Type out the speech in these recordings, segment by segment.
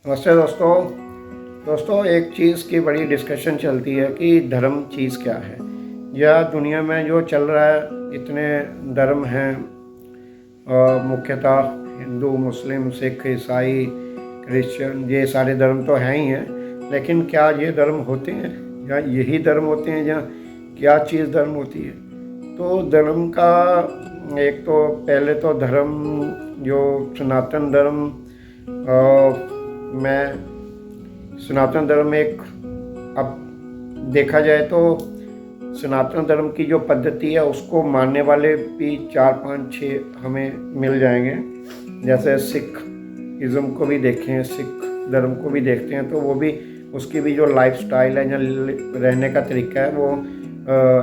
नमस्ते दोस्तों एक चीज़ की बड़ी डिस्कशन चलती है कि धर्म चीज़ क्या है, या दुनिया में जो चल रहा है। इतने धर्म हैं, मुख्यतः हिंदू, मुस्लिम, सिख, ईसाई, क्रिश्चियन, ये सारे धर्म तो हैं ही हैं। लेकिन क्या ये धर्म होते हैं, या यही धर्म होते हैं, या क्या चीज़ धर्म होती है? तो धर्म का एक तो पहले तो धर्म जो सनातन धर्म में सनातन धर्म एक, अब देखा जाए तो सनातन धर्म की जो पद्धति है उसको मानने वाले भी 4, 5, 6 हमें मिल जाएंगे। जैसे सिख इज़म को भी देखें, सिख धर्म को भी देखते हैं तो वो भी, उसकी भी जो लाइफ स्टाइल है या रहने का तरीका है वो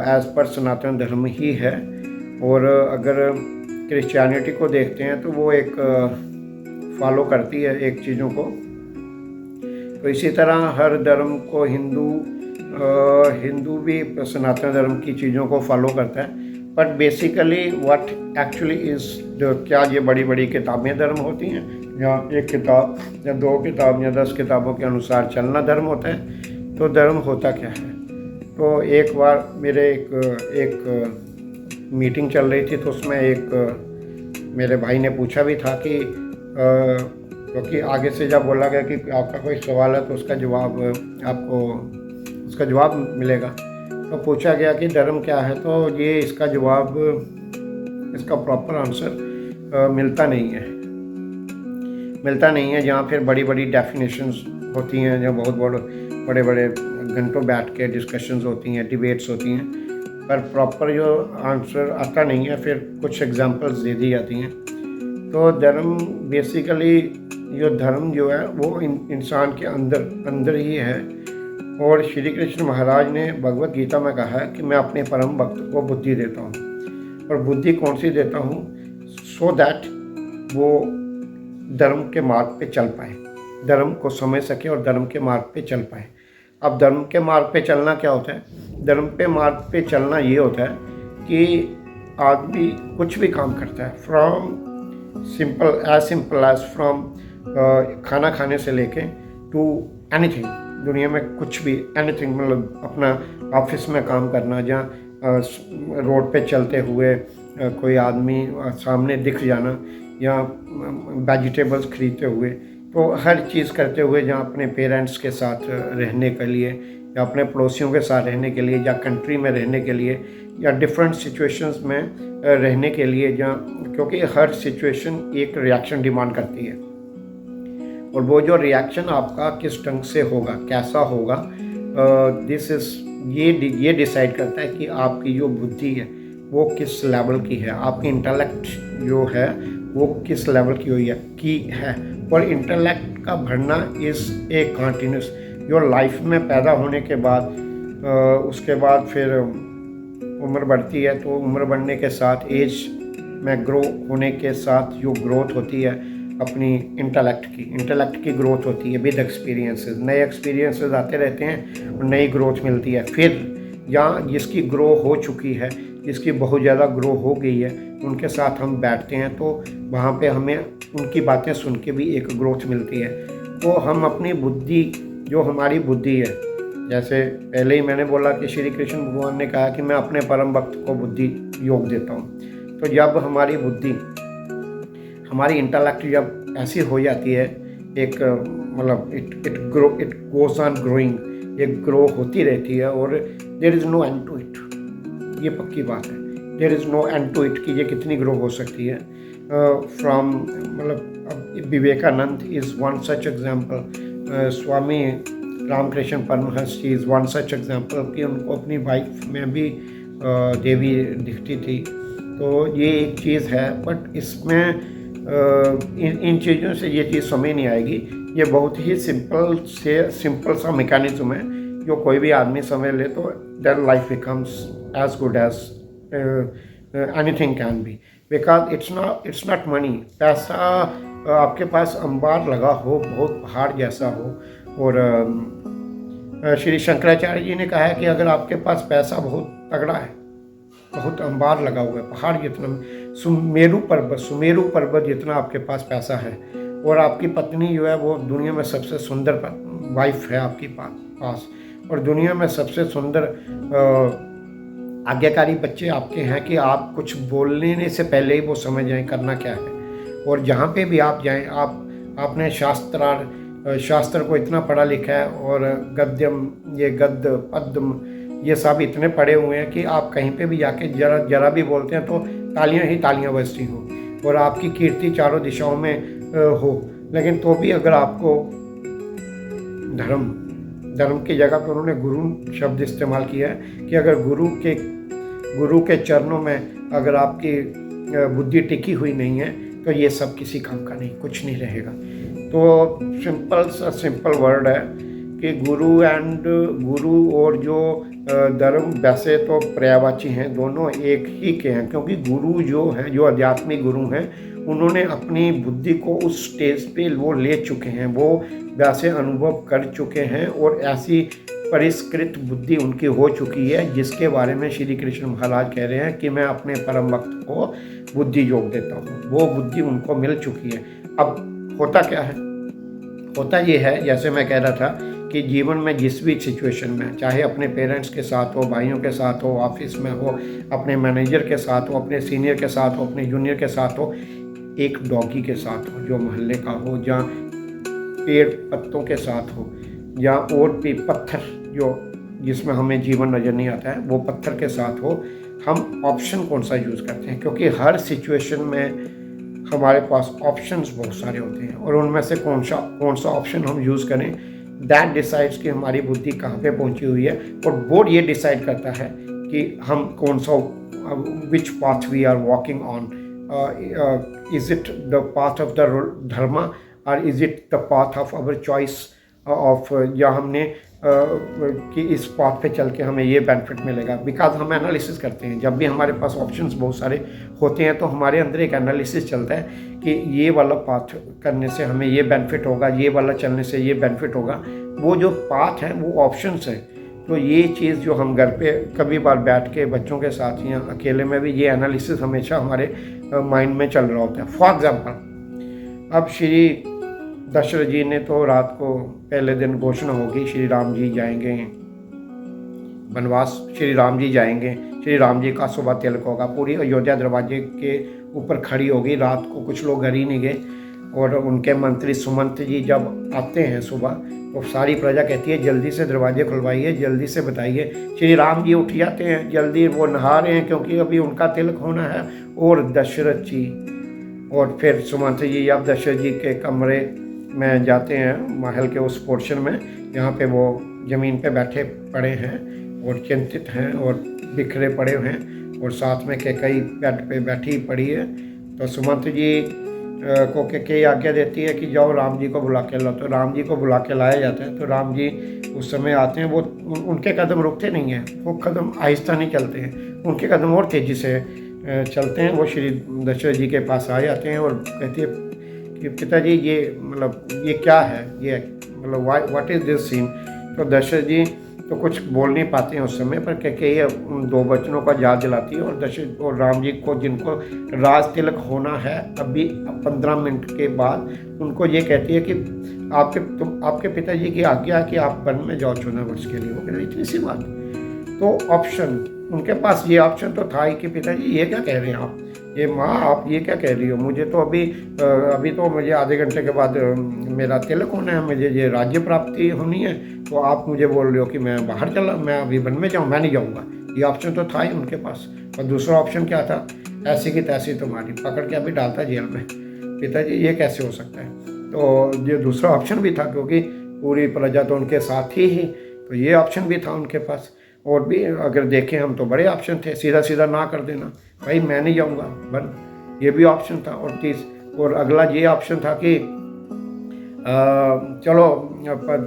एज़ पर सनातन धर्म ही है। और अगर क्रिश्चियनिटी को देखते हैं तो वो एक फॉलो करती है एक चीज़ों को। तो इसी तरह हर धर्म को हिंदू भी सनातन धर्म की चीज़ों को फॉलो करता है। But basically what actually is, क्या ये बड़ी बड़ी किताबें धर्म होती हैं, या एक किताब या 2 किताब या 10 किताबों के अनुसार चलना धर्म होता है? तो धर्म होता क्या है? तो एक बार मेरे एक मीटिंग चल रही थी, तो उसमें एक मेरे भाई ने पूछा भी था कि क्योंकि आगे से जब बोला गया कि आपका कोई सवाल है तो उसका जवाब आपको उसका जवाब मिलेगा, तो पूछा गया कि धर्म क्या है। तो ये इसका जवाब, इसका प्रॉपर आंसर मिलता नहीं है। जहाँ फिर बड़ी बड़ी डेफिनेशंस होती हैं, जहाँ बहुत बड़े बड़े घंटों बैठ के डिस्कशंस होती हैं, डिबेट्स होती हैं, पर प्रॉपर जो आंसर आता नहीं है। फिर कुछ एग्जांपल्स दे दी जाती हैं। तो धर्म बेसिकली, धर्म जो है वो इंसान के अंदर ही है। और श्री कृष्ण महाराज ने भगवत गीता में कहा है कि मैं अपने परम भक्त को बुद्धि देता हूँ। और बुद्धि कौन सी देता हूँ? सो दैट वो धर्म के मार्ग पे चल पाए, धर्म को समझ सके और धर्म के मार्ग पे चल पाए। अब धर्म के मार्ग पे चलना क्या होता है? धर्म पे मार्ग पे चलना ये होता है कि आदमी कुछ भी काम करता है, फ्रॉम सिंपल एज फ्रॉम खाना खाने से लेके टू एनीथिंग, दुनिया में कुछ भी, एनीथिंग, मतलब अपना ऑफिस में काम करना, जहाँ रोड पे चलते हुए कोई आदमी सामने दिख जाना, या वेजिटेबल्स खरीदते हुए, तो हर चीज़ करते हुए, जहाँ अपने पेरेंट्स के साथ रहने के लिए, या अपने पड़ोसियों के साथ रहने के लिए, या कंट्री में रहने के लिए, या डिफरेंट सिचुएशंस में रहने के लिए, जहाँ, क्योंकि हर सिचुएशन एक रिएक्शन डिमांड करती है। और वो जो रिएक्शन आपका किस ढंग से होगा, कैसा होगा, दिस इज़, ये डिसाइड करता है कि आपकी जो बुद्धि है वो किस लेवल की है, आपकी इंटेलेक्ट जो है वो किस लेवल की है। और इंटेलेक्ट का बढ़ना इज़ ए कंटिन्यूस, जो लाइफ में पैदा होने के बाद, उसके बाद फिर उम्र बढ़ती है, तो उम्र बढ़ने के साथ, एज में ग्रो होने के साथ जो ग्रोथ होती है अपनी इंटेलेक्ट की ग्रोथ होती है विद एक्सपीरियंसेस। नए एक्सपीरियंसेस आते रहते हैं और नई ग्रोथ मिलती है। फिर यहाँ जिसकी ग्रो हो चुकी है, जिसकी बहुत ज़्यादा ग्रो हो गई है, उनके साथ हम बैठते हैं तो वहाँ पे हमें उनकी बातें सुन के भी एक ग्रोथ मिलती है। तो हम अपनी बुद्धि, जो हमारी बुद्धि है, जैसे पहले ही मैंने बोला कि श्री कृष्ण भगवान ने कहा कि मैं अपने परम भक्त को बुद्धि योग देता हूँ। तो जब हमारी बुद्धि, हमारी इंटेलेक्ट जब ऐसी हो जाती है, एक मतलब इट गोज़ ऑन ग्रोइंग, ये ग्रो होती रहती है, और there is no end to it. ये पक्की बात है, there is no end to it कि ये कितनी ग्रो हो सकती है। फ्रॉम, मतलब Vivekananda is one such example, Swami Ramakrishna Paramhansa ji is one such example कि उनको अपनी वाइफ में भी देवी दिखती थी। तो ये एक चीज़ है, बट इसमें इन चीज़ों से ये चीज़ समझ नहीं आएगी। ये बहुत ही सिंपल सा मैकेनिज्म है, जो कोई भी आदमी समझ ले तो their life becomes as good as anything can be, because it's not money. पैसा आपके पास अंबार लगा हो, बहुत पहाड़ जैसा हो, और श्री शंकराचार्य जी ने कहा है कि अगर आपके पास पैसा बहुत तगड़ा है, बहुत अंबार लगा हुआ है, पहाड़ जितना, सुमेरु पर्वत जितना आपके पास पैसा है, और आपकी पत्नी जो है वो दुनिया में सबसे सुंदर वाइफ है आपके पास, और दुनिया में सबसे सुंदर आज्ञाकारी बच्चे आपके हैं कि आप कुछ बोलने से पहले ही वो समझ जाएं करना क्या है। और जहाँ पे भी आप जाएं, आपने शास्त्र को इतना पढ़ा लिखा है, और गद्यम, ये गद्य पद्म, ये सब इतने पढ़े हुए हैं कि आप कहीं पे भी जाके जरा भी बोलते हैं तो तालियां ही तालियां बजती हो, और आपकी कीर्ति चारों दिशाओं में हो। लेकिन तो भी अगर आपको धर्म की जगह पर उन्होंने गुरु शब्द इस्तेमाल किया है कि अगर गुरु के चरणों में अगर आपकी बुद्धि टिकी हुई नहीं है तो ये सब किसी काम का नहीं, कुछ नहीं रहेगा। तो सिंपल वर्ड है कि गुरु और जो धर्म वैसे तो पर्यायवाची हैं, दोनों एक ही के हैं, क्योंकि गुरु जो है, जो आध्यात्मिक गुरु हैं, उन्होंने अपनी बुद्धि को उस स्टेज पे वो ले चुके हैं, वो वैसे अनुभव कर चुके हैं, और ऐसी परिष्कृत बुद्धि उनकी हो चुकी है जिसके बारे में श्री कृष्ण महाराज कह रहे हैं कि मैं अपने परम भक्त को बुद्धि योग देता हूँ। वो बुद्धि उनको मिल चुकी है। अब होता क्या है? होता ये है, जैसे मैं कह रहा था कि जीवन में जिस भी सिचुएशन में, चाहे अपने पेरेंट्स के साथ हो, भाइयों के साथ हो, ऑफिस में हो, अपने मैनेजर के साथ हो, अपने सीनियर के साथ हो, अपने जूनियर के साथ हो, एक डॉगी के साथ हो जो मोहल्ले का हो, जहाँ पेड़ पत्तों के साथ हो, या और भी पत्थर जो जिसमें हमें जीवन नज़र नहीं आता है, वो पत्थर के साथ हो, हम ऑप्शन कौन सा यूज़ करते हैं? क्योंकि हर सिचुएशन में हमारे पास ऑप्शंस बहुत सारे होते हैं, और उनमें से कौन सा ऑप्शन हम यूज़ करें, दैट डिसाइड्स कि हमारी बुद्धि कहाँ पे पहुँची हुई है। और बोर्ड ये डिसाइड करता है कि हम कौन सा, which path we are walking on, is it the path of the dharma और is it the path of our choice of, या हमने कि इस पाथ पे चल के हमें ये बेनिफिट मिलेगा। बिकॉज हम एनालिसिस करते हैं, जब भी हमारे पास ऑप्शंस बहुत सारे होते हैं तो हमारे अंदर एक एनालिसिस चलता है कि ये वाला पाथ करने से हमें ये बेनिफिट होगा, ये वाला चलने से ये बेनिफिट होगा। वो जो पाथ है वो ऑप्शंस है। तो ये चीज़ जो हम घर पे कभी बार बैठ के बच्चों के साथ या अकेले में भी, ये एनालिसिस हमेशा हमारे माइंड में चल रहा होता है। फॉर एग्जाम्पल, अब श्री दशरथ जी ने तो रात को पहले दिन घोषणा होगी, श्री राम जी जाएंगे वनवास, श्री राम जी जाएंगे, श्री राम जी का सुबह तिलक होगा, पूरी अयोध्या दरवाजे के ऊपर खड़ी होगी। रात को कुछ लोग घर ही नहीं गए, और उनके मंत्री सुमंत जी जब आते हैं सुबह, तो सारी प्रजा कहती है जल्दी से दरवाजे खुलवाइए, जल्दी से बताइए। श्री राम जी उठ जाते हैं जल्दी, वो नहा रहे हैं क्योंकि अभी उनका तिलक होना है। और दशरथ जी, और फिर सुमंत जी अब दशरथ जी के कमरे में जाते हैं, महल के उस पोर्शन में जहाँ पे वो ज़मीन पे बैठे पड़े हैं और चिंतित हैं और बिखरे पड़े हुए हैं, और साथ में कैकेयी बेड पे बैठी पड़ी है। तो सुमंत जी को कैकेयी आज्ञा देती है कि जाओ राम जी को बुला के लाओ। तो राम जी को बुला के लाया जाता है। तो राम जी उस समय आते हैं, वो उनके कदम रुकते नहीं हैं, वो कदम आहिस्ता नहीं चलते हैं, उनके कदम और तेज़ी से चलते हैं। वो श्री दशरथ जी के पास आ जाते हैं और कहते हैं कि पिताजी ये मतलब ये क्या है, ये मतलब व्हाट इज़ दिस सीन। तो दशरथ जी तो कुछ बोल नहीं पाते हैं उस समय, पर कैकेयी उन दो बच्चों का याद दिलाती है, और दशरथ और राम जी को, जिनको राज तिलक होना है अभी 15 मिनट के बाद, उनको ये कहती है कि आपके पिताजी की आज्ञा है कि आप वन में जाओ 14 वर्ष के लिए। वो कहते इतनी सी बात। तो ऑप्शन उनके पास ये ऑप्शन तो था ही कि पिताजी ये क्या कह रहे हैं आप, ये माँ आप ये क्या कह रही हो, मुझे तो अभी तो मुझे आधे घंटे के बाद मेरा तिलक होना है, मुझे ये राज्य प्राप्ति होनी है, तो आप मुझे बोल रहे हो कि मैं बाहर चला, मैं अभी वन में जाऊँ, मैं नहीं जाऊँगा। ये ऑप्शन तो था ही उनके पास। और दूसरा ऑप्शन क्या था, ऐसी की तैसी तुम्हारी, पकड़ के अभी डालता जेल में। पिताजी ये कैसे हो सकता है। तो ये दूसरा ऑप्शन भी था, क्योंकि पूरी प्रजा तो उनके साथ ही, तो ये ऑप्शन भी था उनके पास। और भी अगर देखें हम तो बड़े ऑप्शन थे, सीधा सीधा ना कर देना, भाई मैं नहीं जाऊंगा वन, ये भी ऑप्शन था। और अगला ये ऑप्शन था कि चलो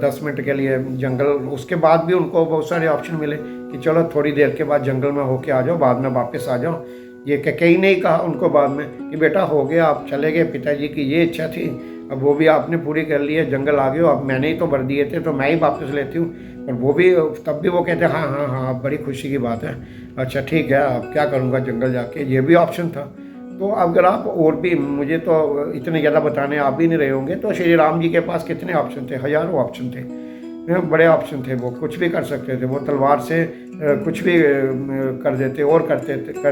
10 मिनट के लिए जंगल, उसके बाद भी उनको बहुत सारे ऑप्शन मिले कि चलो थोड़ी देर के बाद जंगल में होके आ जाओ, बाद में वापस आ जाओ। ये कैकेयी ने कहा उनको बाद में कि बेटा हो गया, आप चले गए, पिताजी की ये इच्छा थी, अब वो भी आपने पूरी कर ली है, जंगल आ गए हो, अब मैंने ही तो भर दिए थे तो मैं ही वापस लेती हूँ। और वो भी तब भी वो कहते हैं हाँ बड़ी खुशी की बात है, अच्छा ठीक है अब क्या करूँगा जंगल जाके, ये भी ऑप्शन था। तो अगर आप और भी, मुझे तो इतने ज़्यादा बताने आप भी नहीं रहे होंगे, तो श्री राम जी के पास कितने ऑप्शन थे, हज़ारों ऑप्शन थे, बड़े ऑप्शन थे। वो कुछ भी कर सकते थे, वो तलवार से कुछ भी कर देते और कर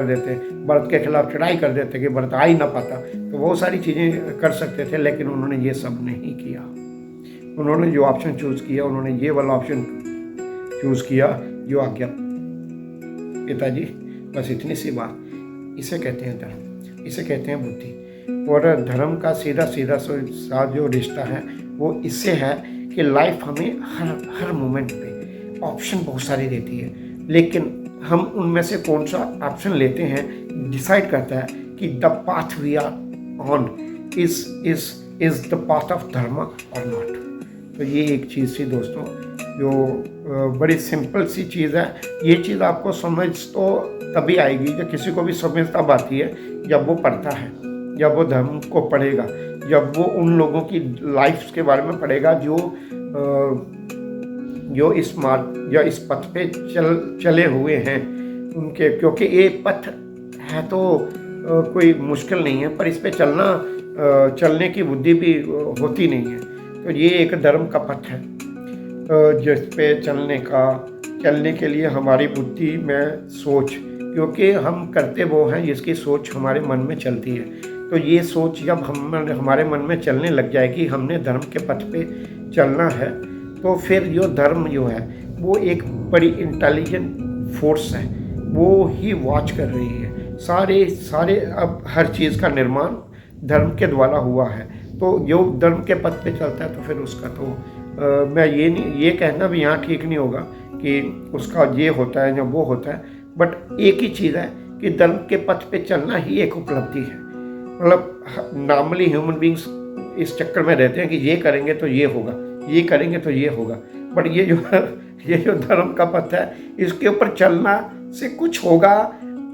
देते, भरत के खिलाफ चढ़ाई कर देते कि भरत आ ही ना पाता। तो बहुत सारी चीज़ें कर सकते थे, लेकिन उन्होंने ये सब नहीं किया। उन्होंने जो ऑप्शन चूज़ किया, उन्होंने ये वाला ऑप्शन चूज़ किया जो आज्ञा पिताजी। बस इतनी सी बात। इसे कहते हैं धर्म, इसे कहते हैं बुद्धि। और धर्म का सीधा सीधा सा जो रिश्ता है वो इससे है कि लाइफ हमें हर मोमेंट पे ऑप्शन बहुत सारी देती है, लेकिन हम उनमें से कौन सा ऑप्शन लेते हैं डिसाइड करता है कि the path we are on is the path of dharma और नॉट। तो ये एक चीज़ थी दोस्तों, जो बड़ी सिंपल सी चीज़ है। ये चीज़ आपको समझ तो तभी आएगी जब किसी को भी समझ तब आती है जब वो पढ़ता है, जब वो धर्म को पढ़ेगा, जब वो उन लोगों की लाइफ के बारे में पढ़ेगा जो इस मार्ग या इस पथ पे चले हुए हैं उनके। क्योंकि ये पथ है तो कोई मुश्किल नहीं है, पर इस पे चलने की बुद्धि भी होती नहीं है। तो ये एक धर्म का पथ है जिस पे चलने के लिए हमारी बुद्धि में सोच, क्योंकि हम करते वो हैं जिसकी सोच हमारे मन में चलती है। तो ये सोच जब हमारे मन में चलने लग जाएगी, हमने धर्म के पथ पे चलना है, तो फिर जो धर्म जो है वो एक बड़ी इंटेलिजेंट फोर्स है, वो ही वॉच कर रही है। सारे अब हर चीज़ का निर्माण धर्म के द्वारा हुआ है। तो जो धर्म के पथ पे चलता है तो फिर उसका तो मैं ये कहना भी यहाँ ठीक नहीं होगा कि उसका ये होता है या वो होता है, बट एक ही चीज़ है कि धर्म के पथ पे चलना ही एक उपलब्धि है। मतलब नॉर्मली ह्यूमन बींग्स इस चक्कर में रहते हैं कि ये करेंगे तो ये होगा, ये करेंगे तो ये होगा, बट ये जो धर्म का पथ है इसके ऊपर चलना से कुछ होगा,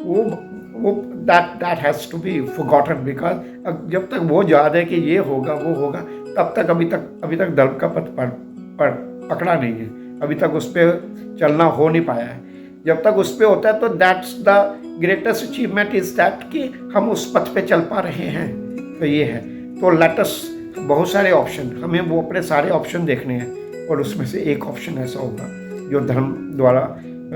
वो that has to be forgotten. Because जब तक वो याद है कि ये होगा वो होगा, तब तक अभी तक धर्म का पथ पकड़ा नहीं है, अभी तक उस पर चलना हो नहीं पाया है। जब तक उस पर होता है तो that's the greatest achievement is that कि हम उस पथ पे चल पा रहे हैं। तो ये है, तो लेट अस, बहुत सारे ऑप्शन, हमें वो अपने सारे ऑप्शन देखने हैं और उसमें से एक ऑप्शन ऐसा होगा जो धर्म द्वारा,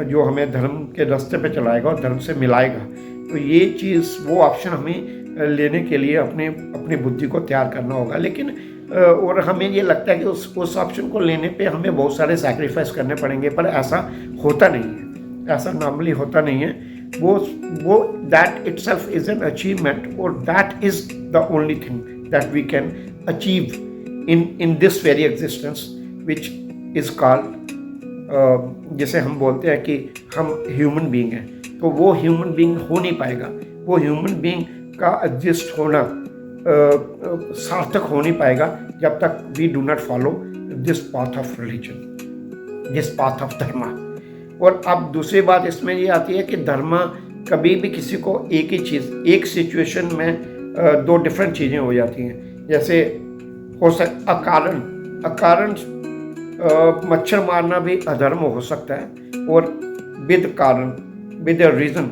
जो हमें धर्म के रास्ते पे चलाएगा और धर्म से मिलाएगा। तो ये चीज़, वो ऑप्शन हमें लेने के लिए अपनी बुद्धि को तैयार करना होगा। लेकिन और हमें ये लगता है कि उस ऑप्शन को लेने पे हमें बहुत सारे सैक्रिफाइस करने पड़ेंगे, पर ऐसा होता नहीं है, ऐसा नॉर्मली होता नहीं है। वो that itself is an achievement, और that is the only thing that we can achieve in this very existence which is called, जैसे हम बोलते हैं कि हम ह्यूमन बीइंग हैं, तो वो ह्यूमन बीइंग हो नहीं पाएगा, वो ह्यूमन बीइंग का एग्जिस्ट होना सार्थक हो नहीं पाएगा जब तक we do not follow this path of religion, this path of dharma. और अब दूसरी बात इसमें ये आती है कि धर्म कभी भी किसी को एक ही चीज़, एक सिचुएशन में दो डिफरेंट चीज़ें हो जाती हैं। जैसे अकारण मच्छर मारना भी अधर्म हो सकता है, और विद कारण, विद अ रीज़न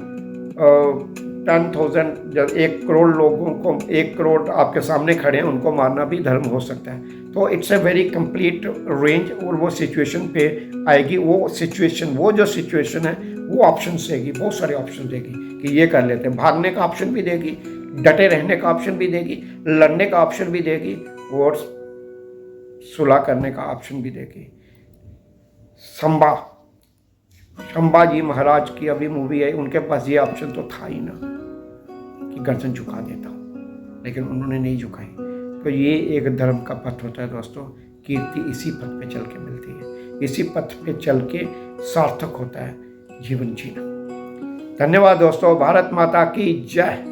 10,000 1 करोड़ लोगों को, 1 करोड़ आपके सामने खड़े हैं, उनको मारना भी धर्म हो सकता है। तो it's a very complete range, और वो सिचुएशन पे आएगी। वो जो सिचुएशन है वो ऑप्शन देगी, बहुत सारे ऑप्शन देगी कि ये कर लेते हैं। भागने का ऑप्शन भी देगी, डटे रहने का ऑप्शन भी देगी, लड़ने का ऑप्शन भी देगी, और सुलह करने का ऑप्शन भी देगी। संभाजी महाराज की अभी मूवी है, उनके पास ये ऑप्शन तो था ही ना कि गर्दन झुका देता हूँ, लेकिन उन्होंने नहीं झुकाई। तो ये एक धर्म का पथ होता है दोस्तों। कीर्ति इसी पथ पे चल के मिलती है, इसी पथ पे चल के सार्थक होता है जीवन जीना। धन्यवाद दोस्तों। भारत माता की जय।